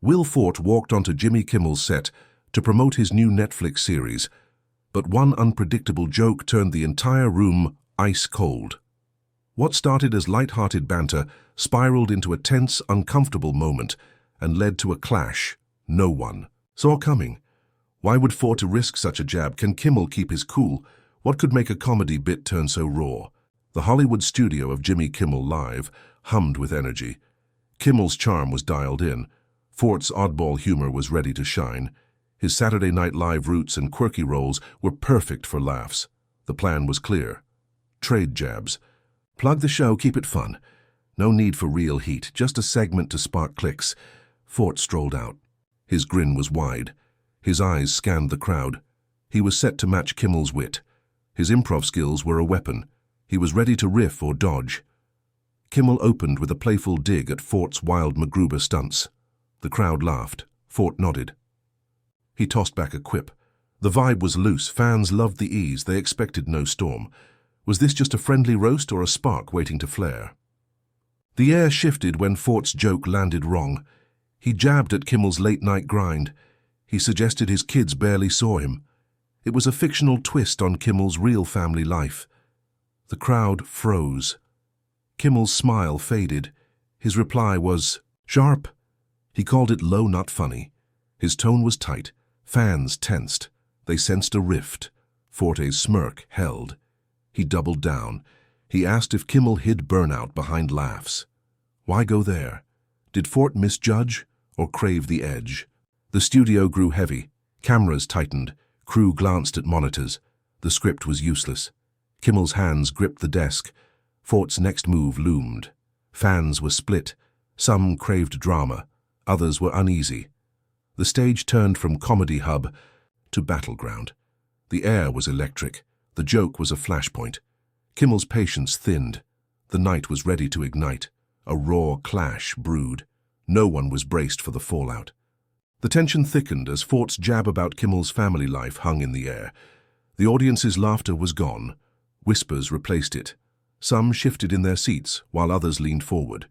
WillForte walked onto Jimmy Kimmel's set to promote his new Netflix series, but one unpredictable joke turned the entire room ice cold. What started as light-hearted banter spiraled into a tense, uncomfortable moment and led to a clash no one saw coming. Why would Forte risk such a jab? Can Kimmel keep his cool? What could make a comedy bit turn so raw? The Hollywood studio of Jimmy Kimmel Live hummed with energy. Kimmel's charm was dialed in. Forte's oddball humor was ready to shine. His Saturday Night Live roots and quirky roles were perfect for laughs. The plan was clear. Trade jabs. Plug the show, keep it fun. No need for real heat, just a segment to spark clicks. Forte strolled out. His grin was wide. His eyes scanned the crowd. He was set to match Kimmel's wit. His improv skills were a weapon. He was ready to riff or dodge. Kimmel opened with a playful dig at Forte's wild MacGruber stunts. The crowd laughed. Forte nodded. He tossed back a quip. The vibe was loose. Fans loved the ease. They expected no storm. Was this just a friendly roast or a spark waiting to flare? The air shifted when Forte's joke landed wrong. He jabbed at Kimmel's late-night grind. He suggested his kids barely saw him. It was a fictional twist on Kimmel's real family life. The crowd froze. Kimmel's smile faded. His reply was sharp. He called it low, not funny. His tone was tight. Fans tensed. They sensed a rift. Forte's smirk held. He doubled down. He asked if Kimmel hid burnout behind laughs. Why go there? Did Forte misjudge or crave the edge? The studio grew heavy. Cameras tightened. Crew glanced at monitors. The script was useless. Kimmel's hands gripped the desk. Forte's next move loomed. Fans were split. Some craved drama. Others were uneasy. The stage turned from comedy hub to battleground. The air was electric. The joke was a flashpoint. Kimmel's patience thinned. The night was ready to ignite. A raw clash brewed. No one was braced for the fallout. The tension thickened as Forte's jab about Kimmel's family life hung in the air. The audience's laughter was gone. Whispers replaced it. Some shifted in their seats, while others leaned forward.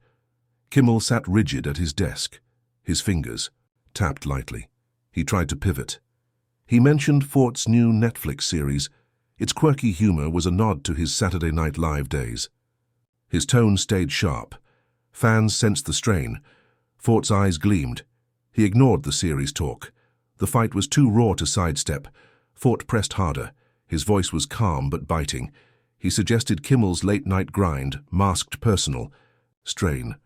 Kimmel sat rigid at his desk. His fingers tapped lightly. He tried to pivot. He mentioned Forte's new Netflix series. Its quirky humor was a nod to his Saturday Night Live days. His tone stayed sharp. Fans sensed the strain. Forte's eyes gleamed. He ignored the series talk. The fight was too raw to sidestep. Forte pressed harder. His voice was calm but biting. He suggested Kimmel's late-night grind, masked personal. Strain.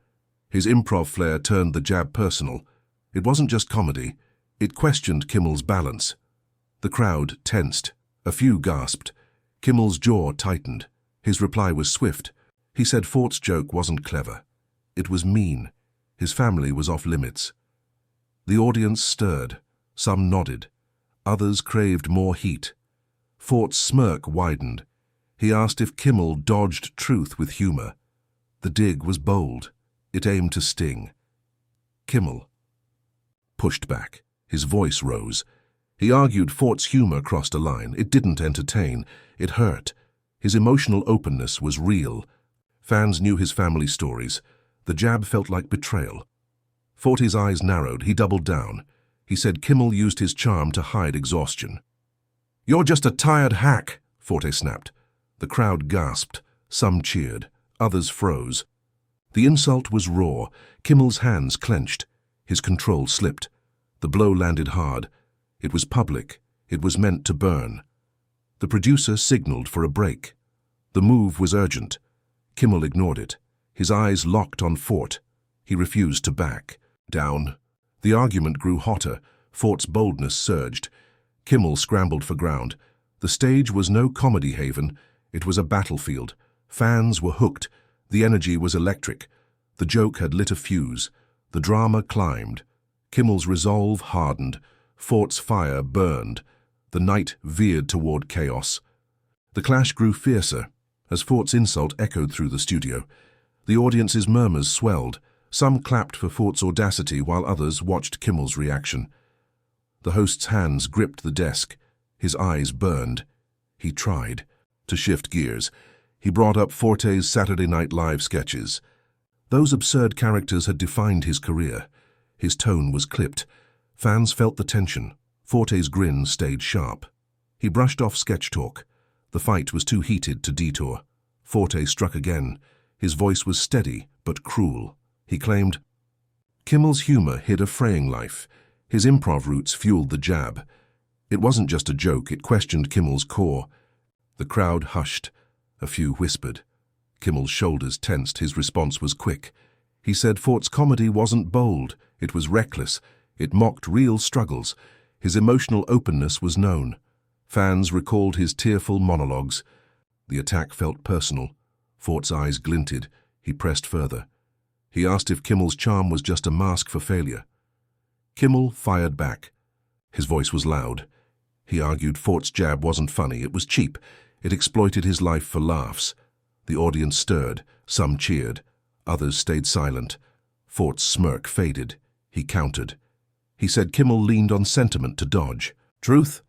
His improv flair turned the jab personal. It wasn't just comedy. It questioned Kimmel's balance. The crowd tensed. A few gasped. Kimmel's jaw tightened. His reply was swift. He said Forte's joke wasn't clever. It was mean. His family was off limits. The audience stirred. Some nodded. Others craved more heat. Forte's smirk widened. He asked if Kimmel dodged truth with humor. The dig was bold. It aimed to sting. Kimmel pushed back. His voice rose. He argued Forte's humor crossed a line. It didn't entertain. It hurt. His emotional openness was real. Fans knew his family stories. The jab felt like betrayal. Forte's eyes narrowed. He doubled down. He said Kimmel used his charm to hide exhaustion. "You're just a tired hack," Forte snapped. The crowd gasped. Some cheered. Others froze. The insult was raw. Kimmel's hands clenched. His control slipped. The blow landed hard. It was public. It was meant to burn. The producer signaled for a break. The move was urgent. Kimmel ignored it. His eyes locked on Forte. He refused to back down. The argument grew hotter. Forte's boldness surged. Kimmel scrambled for ground. The stage was no comedy haven. It was a battlefield. Fans were hooked. The energy was electric. The joke had lit a fuse. The drama climbed. Kimmel's resolve hardened. Forte's fire burned. The night veered toward chaos. The clash grew fiercer as Forte's insult echoed through the studio. The audience's murmurs swelled. Some clapped for Forte's audacity while others watched Kimmel's reaction. The host's hands gripped the desk. His eyes burned. He tried to shift gears. He brought up Forte's Saturday Night Live sketches. Those absurd characters had defined his career. His tone was clipped. Fans felt the tension. Forte's grin stayed sharp. He brushed off sketch talk. The fight was too heated to detour. Forte struck again. His voice was steady but cruel. He claimed, Kimmel's humor hid a fraying life. His improv roots fueled the jab. It wasn't just a joke, it questioned Kimmel's core. The crowd hushed. A few whispered. Kimmel's shoulders tensed. His response was quick. He said Forte's comedy wasn't bold. It was reckless. It mocked real struggles. His emotional openness was known. Fans recalled his tearful monologues. The attack felt personal. Forte's eyes glinted. He pressed further. He asked if Kimmel's charm was just a mask for failure. Kimmel fired back. His voice was loud. He argued Forte's jab wasn't funny. It was cheap. It exploited his life for laughs. The audience stirred. Some cheered. Others stayed silent. Forte's smirk faded. He countered. He said Kimmel leaned on sentiment to dodge. Truth?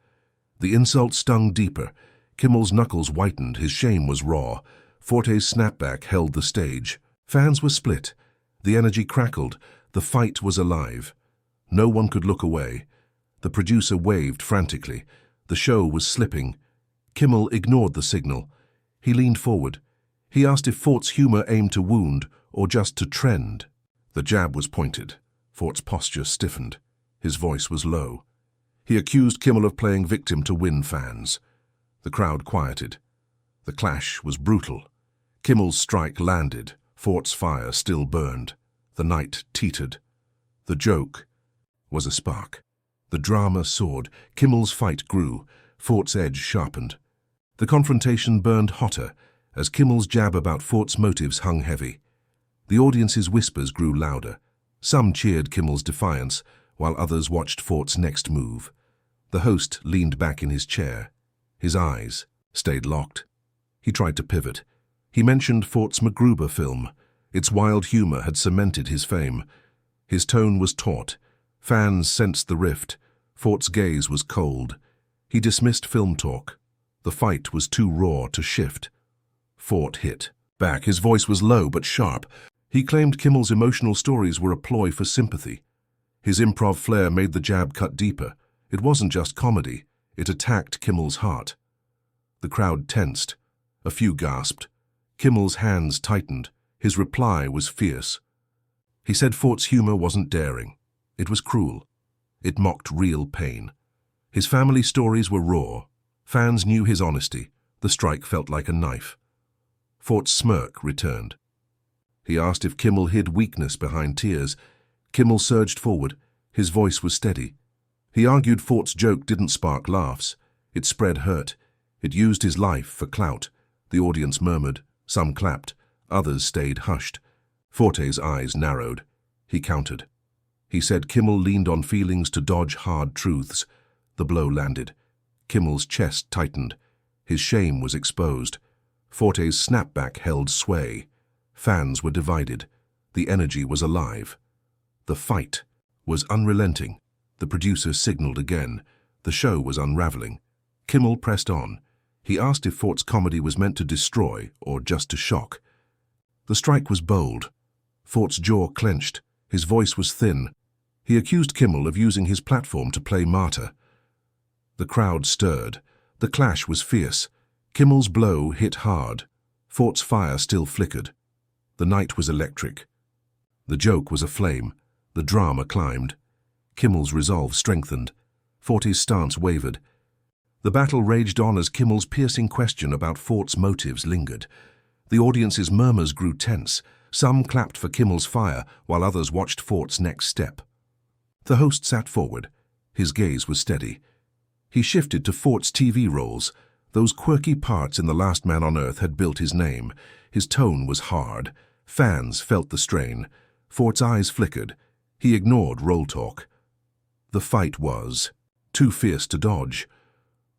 The insult stung deeper. Kimmel's knuckles whitened. His shame was raw. Forte's snapback held the stage. Fans were split. The energy crackled. The fight was alive. No one could look away. The producer waved frantically. The show was slipping. Kimmel ignored the signal. He leaned forward. He asked if Forte's humor aimed to wound or just to trend. The jab was pointed. Forte's posture stiffened. His voice was low. He accused Kimmel of playing victim to win fans. The crowd quieted. The clash was brutal. Kimmel's strike landed. Forte's fire still burned. The night teetered. The joke was a spark. The drama soared. Kimmel's fight grew. Forte's edge sharpened. The confrontation burned hotter as Kimmel's jab about Forte's motives hung heavy. The audience's whispers grew louder. Some cheered Kimmel's defiance, while others watched Forte's next move. The host leaned back in his chair. His eyes stayed locked. He tried to pivot. He mentioned Forte's MacGruber film. Its wild humor had cemented his fame. His tone was taut. Fans sensed the rift. Forte's gaze was cold. He dismissed film talk. The fight was too raw to shift. Forte hit back. His voice was low but sharp. He claimed Kimmel's emotional stories were a ploy for sympathy. His improv flair made the jab cut deeper. It wasn't just comedy. It attacked Kimmel's heart. The crowd tensed. A few gasped. Kimmel's hands tightened. His reply was fierce. He said Forte's humor wasn't daring. It was cruel. It mocked real pain. His family stories were raw. Fans knew his honesty. The strike felt like a knife. Forte's smirk returned. He asked if Kimmel hid weakness behind tears. Kimmel surged forward. His voice was steady. He argued Forte's joke didn't spark laughs. It spread hurt. It used his life for clout. The audience murmured. Some clapped. Others stayed hushed. Forte's eyes narrowed. He countered. He said Kimmel leaned on feelings to dodge hard truths. The blow landed. Kimmel's chest tightened. His shame was exposed. Forte's snapback held sway. Fans were divided. The energy was alive. The fight was unrelenting. The producer signaled again. The show was unraveling. Kimmel pressed on. He asked if Forte's comedy was meant to destroy or just to shock. The strike was bold. Forte's jaw clenched. His voice was thin. He accused Kimmel of using his platform to play martyr. The crowd stirred. The clash was fierce. Kimmel's blow hit hard. Forte's fire still flickered. The night was electric. The joke was aflame. The drama climbed. Kimmel's resolve strengthened. Forte's stance wavered. The battle raged on as Kimmel's piercing question about Forte's motives lingered. The audience's murmurs grew tense. Some clapped for Kimmel's fire, while others watched Forte's next step. The host sat forward. His gaze was steady. He shifted to Forte's TV roles. Those quirky parts in The Last Man on Earth had built his name. His tone was hard. Fans felt the strain. Forte's eyes flickered. He ignored role talk. The fight was too fierce to dodge.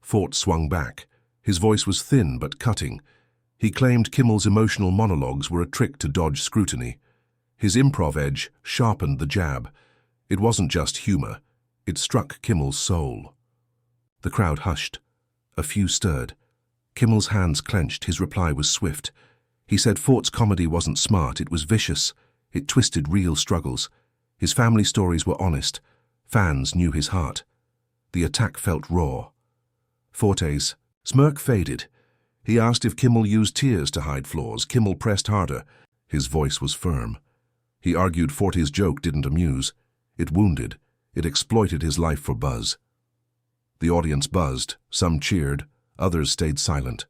Forte swung back. His voice was thin but cutting. He claimed Kimmel's emotional monologues were a trick to dodge scrutiny. His improv edge sharpened the jab. It wasn't just humor. It struck Kimmel's soul. The crowd hushed. A few stirred. Kimmel's hands clenched. His reply was swift. He said Forte's comedy wasn't smart. It was vicious. It twisted real struggles. His family stories were honest. Fans knew his heart. The attack felt raw. Forte's smirk faded. He asked if Kimmel used tears to hide flaws. Kimmel pressed harder. His voice was firm. He argued Forte's joke didn't amuse. It wounded. It exploited his life for buzz. The audience buzzed. Some cheered. Others stayed silent.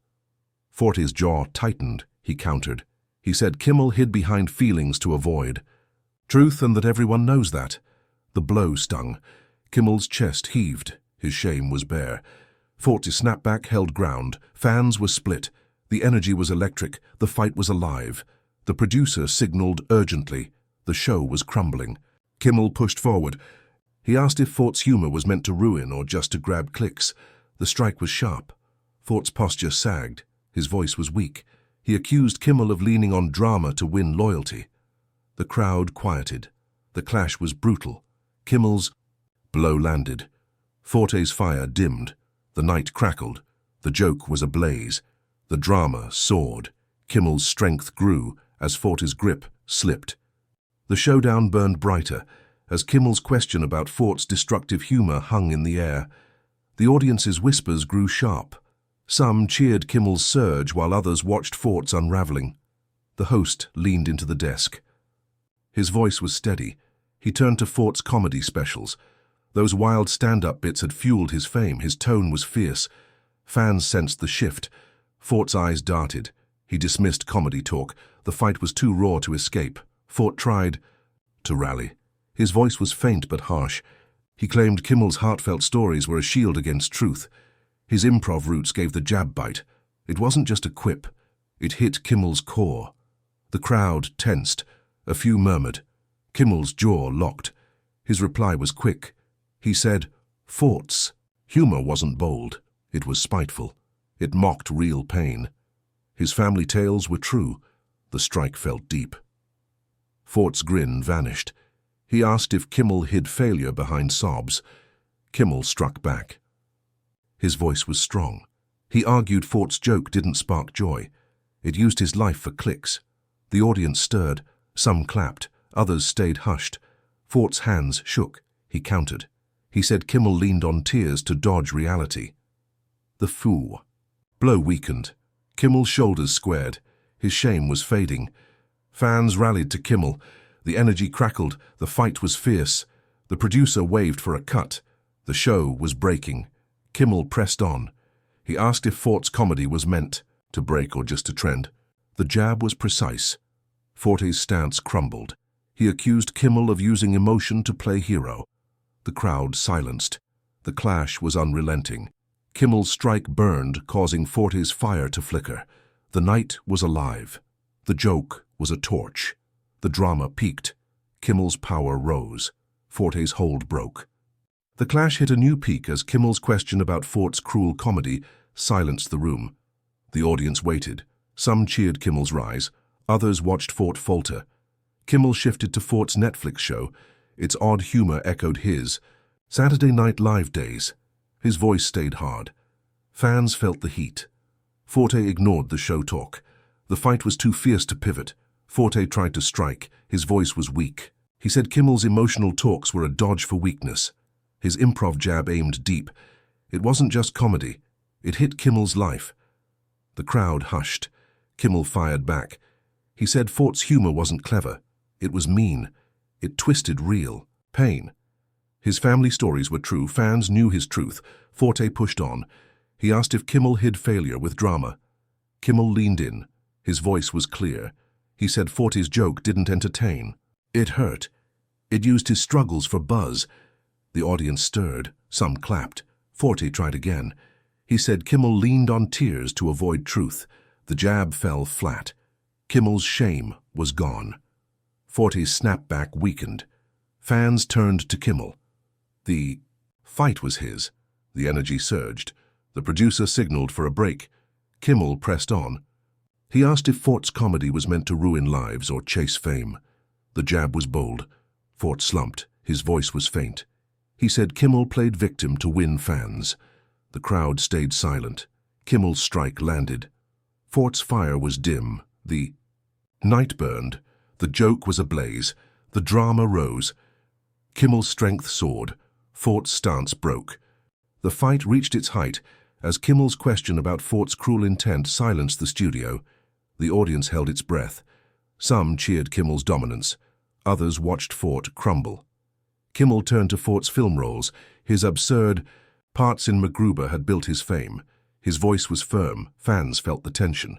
Forte's jaw tightened. He countered. He said Kimmel hid behind feelings to avoid truth, and that everyone knows that. The blow stung. Kimmel's chest heaved. His shame was bare. Forte's snapback held ground. Fans were split. The energy was electric. The fight was alive. The producer signaled urgently. The show was crumbling. Kimmel pushed forward. He asked if Forte's humor was meant to ruin or just to grab clicks. The strike was sharp. Forte's posture sagged. His voice was weak. He accused Kimmel of leaning on drama to win loyalty. The crowd quieted. The clash was brutal. Kimmel's blow landed. Forte's fire dimmed. The night crackled. The joke was ablaze. The drama soared. Kimmel's strength grew as Forte's grip slipped. The showdown burned brighter as Kimmel's question about Forte's destructive humor hung in the air. The audience's whispers grew sharp. Some cheered Kimmel's surge while others watched Forte's unraveling. The host leaned into the desk. His voice was steady. He turned to Forte's comedy specials. Those wild stand-up bits had fueled his fame. His tone was fierce. Fans sensed the shift. Forte's eyes darted. He dismissed comedy talk. The fight was too raw to escape. Forte tried to rally. His voice was faint but harsh. He claimed Kimmel's heartfelt stories were a shield against truth. His improv roots gave the jab bite. It wasn't just a quip. It hit Kimmel's core. The crowd tensed. A few murmured. Kimmel's jaw locked. His reply was quick. He said, Forte's humor wasn't bold. It was spiteful. It mocked real pain. His family tales were true. The strike felt deep. Forte's grin vanished. He asked if Kimmel hid failure behind sobs. Kimmel struck back. His voice was strong. He argued Forte's joke didn't spark joy. It used his life for clicks. The audience stirred. Some clapped. Others stayed hushed. Forte's hands shook. He countered. He said Kimmel leaned on tears to dodge reality. The foo. Blow weakened. Kimmel's shoulders squared. His shame was fading. Fans rallied to Kimmel. The energy crackled. The fight was fierce. The producer waved for a cut. The show was breaking. Kimmel pressed on. He asked if Forte's comedy was meant to break or just to trend. The jab was precise. Forte's stance crumbled. He accused Kimmel of using emotion to play hero. The crowd silenced. The clash was unrelenting. Kimmel's strike burned, causing Forte's fire to flicker. The night was alive. The joke was a torch. The drama peaked. Kimmel's power rose. Forte's hold broke. The clash hit a new peak as Kimmel's question about Forte's cruel comedy silenced the room. The audience waited. Some cheered Kimmel's rise. Others watched Forte falter. Kimmel shifted to Forte's Netflix show. Its odd humor echoed his. Saturday Night Live days. His voice stayed hard. Fans felt the heat. Forte ignored the show talk. The fight was too fierce to pivot. Forte tried to strike. His voice was weak. He said Kimmel's emotional talks were a dodge for weakness. His improv jab aimed deep. It wasn't just comedy. It hit Kimmel's life. The crowd hushed. Kimmel fired back. He said Forte's humor wasn't clever. It was mean. It twisted real pain. His family stories were true. Fans knew his truth. Forte pushed on. He asked if Kimmel hid failure with drama. Kimmel leaned in. His voice was clear. He said Forte's joke didn't entertain. It hurt. It used his struggles for buzz. The audience stirred. Some clapped. Forte tried again. He said Kimmel leaned on tears to avoid truth. The jab fell flat. Kimmel's shame was gone. Forte's snapback weakened. Fans turned to Kimmel. The fight was his. The energy surged. The producer signaled for a break. Kimmel pressed on. He asked if Forte's comedy was meant to ruin lives or chase fame. The jab was bold. Forte slumped. His voice was faint. He said Kimmel played victim to win fans. The crowd stayed silent. Kimmel's strike landed. Forte's fire was dim. The night burned. The joke was ablaze. The drama rose. Kimmel's strength soared. Forte's stance broke. The fight reached its height as Kimmel's question about Forte's cruel intent silenced the studio. The audience held its breath. Some cheered Kimmel's dominance. Others watched Forte crumble. Kimmel turned to Forte's film roles. His absurd parts in MacGruber had built his fame. His voice was firm. Fans felt the tension.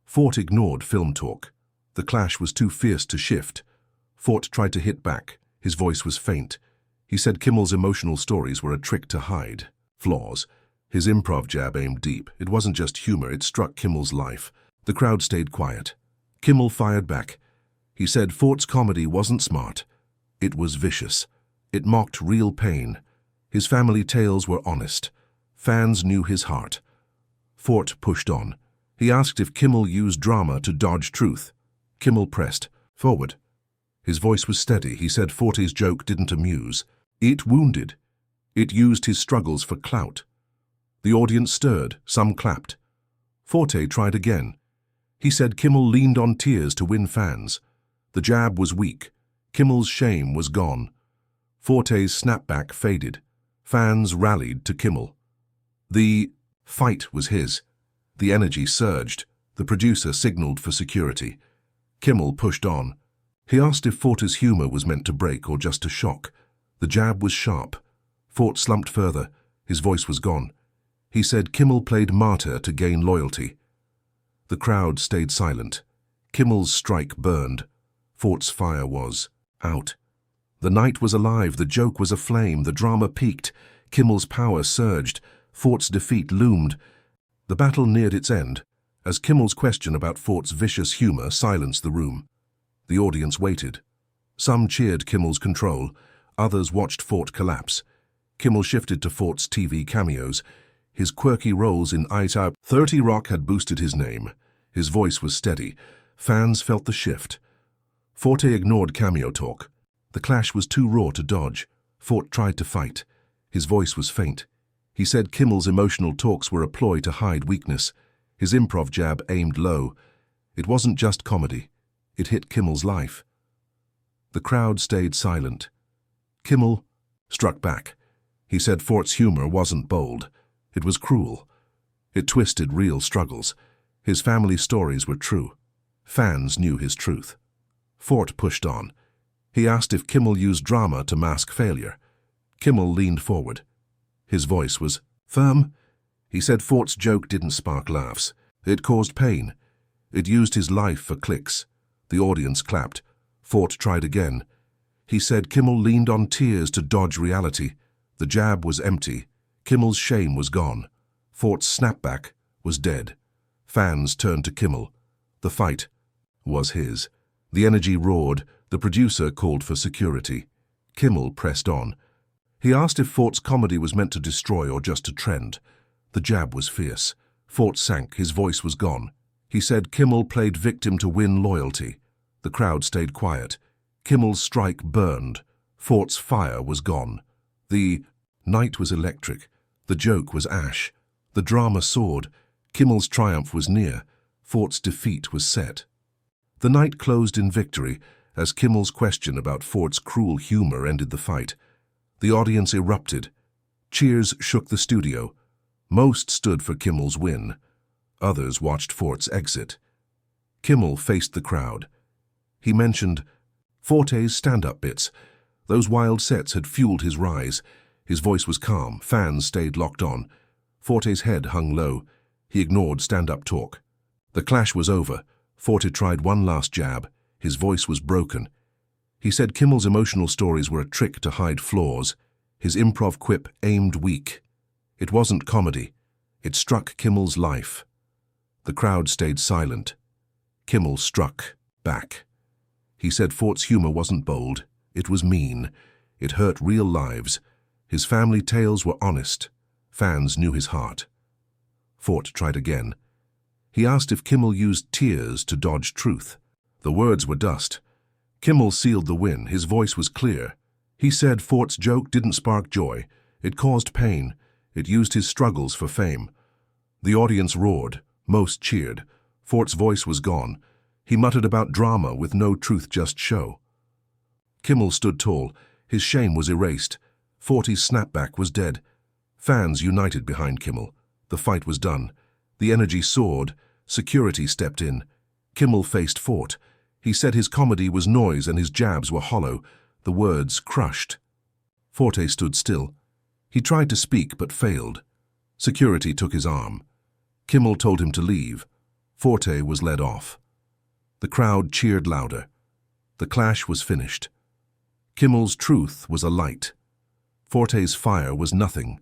Forte ignored film talk. The clash was too fierce to shift. Forte tried to hit back. His voice was faint. He said Kimmel's emotional stories were a trick to hide flaws. His improv jab aimed deep. It wasn't just humor, it struck Kimmel's life. The crowd stayed quiet. Kimmel fired back. He said Forte's comedy wasn't smart. It was vicious. It mocked real pain. His family tales were honest. Fans knew his heart. Forte pushed on. He asked if Kimmel used drama to dodge truth. Kimmel pressed forward. His voice was steady. He said Forte's joke didn't amuse. It wounded. It used his struggles for clout. The audience stirred. Some clapped. Forte tried again. He said Kimmel leaned on tears to win fans. The jab was weak. Kimmel's shame was gone. Forte's snapback faded. Fans rallied to Kimmel. The fight was his. The energy surged. The producer signaled for security. Kimmel pushed on. He asked if Forte's humor was meant to break or just to shock. The jab was sharp. Forte slumped further. His voice was gone. He said Kimmel played martyr to gain loyalty. The crowd stayed silent. Kimmel's strike burned. Forte's fire was out. The night was alive. The joke was aflame. The drama peaked. Kimmel's power surged. Forte's defeat loomed. The battle neared its end, as Kimmel's question about Forte's vicious humor silenced the room. The audience waited. Some cheered Kimmel's control. Others watched Forte collapse. Kimmel shifted to Forte's TV cameos. His quirky roles in Ice Out 30 Rock had boosted his name. His voice was steady. Fans felt the shift. Forte ignored cameo talk. The clash was too raw to dodge. Forte tried to fight. His voice was faint. He said Kimmel's emotional talks were a ploy to hide weakness. His improv jab aimed low. It wasn't just comedy. It hit Kimmel's life. The crowd stayed silent. Kimmel struck back. He said Forte's humor wasn't bold. It was cruel. It twisted real struggles. His family stories were true. Fans knew his truth. Forte pushed on. He asked if Kimmel used drama to mask failure. Kimmel leaned forward. His voice was firm. He said Forte's joke didn't spark laughs. It caused pain. It used his life for clicks. The audience clapped. Forte tried again. He said Kimmel leaned on tears to dodge reality. The jab was empty. Kimmel's shame was gone. Forte's snapback was dead. Fans turned to Kimmel. The fight was his. The energy roared. The producer called for security. Kimmel pressed on. He asked if Forte's comedy was meant to destroy or just to trend. The jab was fierce. Forte sank. His voice was gone. He said Kimmel played victim to win loyalty. The crowd stayed quiet. Kimmel's strike burned. Forte's fire was gone. The night was electric. The joke was ash. The drama soared. Kimmel's triumph was near. Forte's defeat was set. The night closed in victory as Kimmel's question about Forte's cruel humor ended the fight. The audience erupted. Cheers shook the studio. Most stood for Kimmel's win. Others watched Forte's exit. Kimmel faced the crowd. He mentioned Forte's stand-up bits. Those wild sets had fueled his rise. His voice was calm. Fans stayed locked on. Forte's head hung low. He ignored stand-up talk. The clash was over. Forte tried one last jab. His voice was broken. He said Kimmel's emotional stories were a trick to hide flaws. His improv quip aimed weak. It wasn't comedy. It struck Kimmel's life. The crowd stayed silent. Kimmel struck back. He said Forte's humor wasn't bold. It was mean. It hurt real lives. His family tales were honest. Fans knew his heart. Forte tried again. He asked if Kimmel used tears to dodge truth. The words were dust. Kimmel sealed the win. His voice was clear. He said Forte's joke didn't spark joy. It caused pain. It used his struggles for fame. The audience roared. Most cheered. Forte's voice was gone. He muttered about drama with no truth, just show. Kimmel stood tall. His shame was erased. Forte's snapback was dead. Fans united behind Kimmel. The fight was done. The energy soared. Security stepped in. Kimmel faced Forte. He said his comedy was noise and his jabs were hollow. The words crushed. Forte stood still. He tried to speak but failed. Security took his arm. Kimmel told him to leave. Forte was led off. The crowd cheered louder. The clash was finished. Kimmel's truth was a light. Forte's fire was nothing.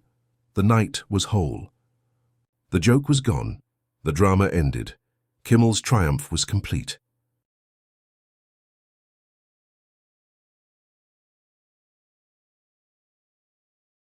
The night was whole. The joke was gone. The drama ended. Kimmel's triumph was complete.